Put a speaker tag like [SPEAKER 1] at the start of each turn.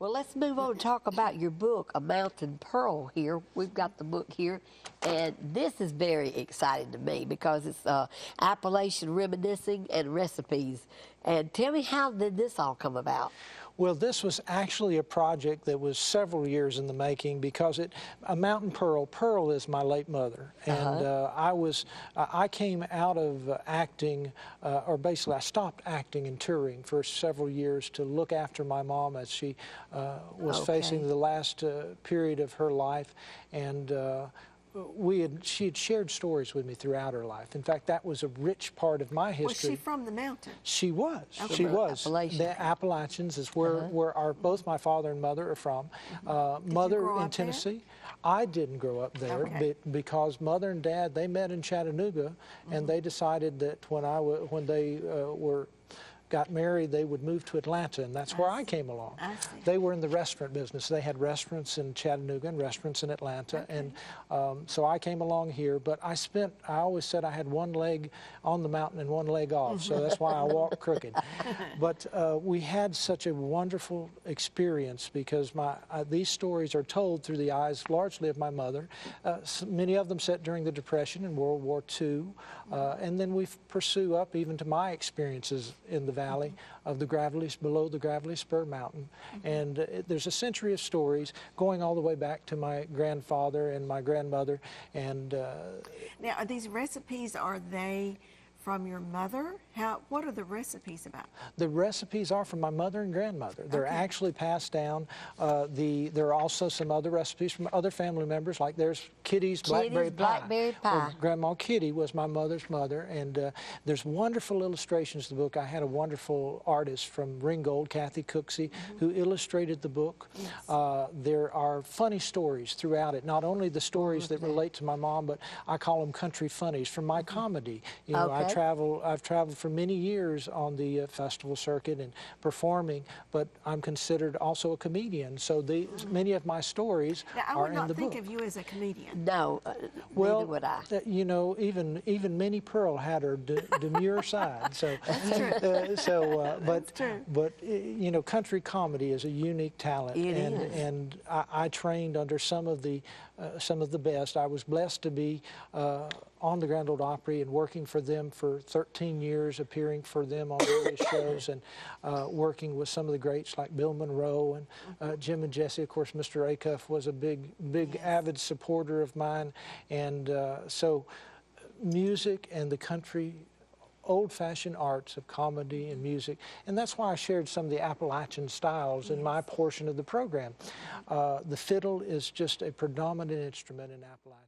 [SPEAKER 1] Well, let's move on and talk about your book, A Mountain Pearl here. We've got the book here, and this is very exciting to me because it's Appalachian Reminiscing and Recipes. And tell me, how did this all come about?
[SPEAKER 2] Well, this was actually a project that was several years in the making because a mountain pearl. Pearl is my late mother, and I came out of acting, or basically I stopped acting and touring for several years to look after my mom as she was facing the last period of her life, and she had shared stories with me throughout her life. In fact, that was a rich part of my history.
[SPEAKER 3] Was she from the mountain?
[SPEAKER 2] She was.
[SPEAKER 1] Okay.
[SPEAKER 2] She was.
[SPEAKER 1] Appalachian.
[SPEAKER 2] The Appalachians is where both my father and mother are from. Mother in Tennessee. I didn't grow up there because mother and dad, they met in Chattanooga, and they decided that when they got married, they would move to Atlanta, and that's where I came along. They were in the restaurant business. They had restaurants in Chattanooga and restaurants in Atlanta, and so I came along here, but I always said I had one leg on the mountain and one leg off, so that's why I walk crooked. But we had such a wonderful experience because these stories are told through the eyes largely of my mother. Many of them set during the Depression and World War II, and then we pursue up even to my experiences in the valley of below the Gravelly Spur Mountain. And there's a century of stories going all the way back to my grandfather and my grandmother. And
[SPEAKER 3] now, are these recipes, are they from your mother? What are the recipes about? The
[SPEAKER 2] recipes are from my mother and grandmother. They're actually passed down. There are also some other recipes from other family members, like there's Kitty's blackberry pie. Well, Grandma Kitty was my mother's mother, and there's wonderful illustrations to the book. I had a wonderful artist from Ringgold, Kathy Cooksey, who illustrated the book. There are funny stories throughout it, not only the stories that relate to my mom, but I call them country funnies from my comedy. You know, I've traveled for many years on the festival circuit and performing, but I'm considered also a comedian. So many of my stories are in the book. I would not think
[SPEAKER 3] of you as a comedian.
[SPEAKER 1] No,
[SPEAKER 2] well,
[SPEAKER 1] neither would I.
[SPEAKER 2] You know, even Minnie Pearl had her demure side. So,
[SPEAKER 3] That's true.
[SPEAKER 2] But you know, country comedy is a unique talent, and I trained under some of the best. I was blessed to be on the Grand Ole Opry and working for them for 13 years, appearing for them on various shows, and working with some of the greats like Bill Monroe and Jim and Jesse. Of course, Mr. Acuff was a big avid supporter of mine, and so music and the country, old-fashioned arts of comedy and music, and that's why I shared some of the Appalachian styles in my portion of the program. The fiddle is just a predominant instrument in Appalachia.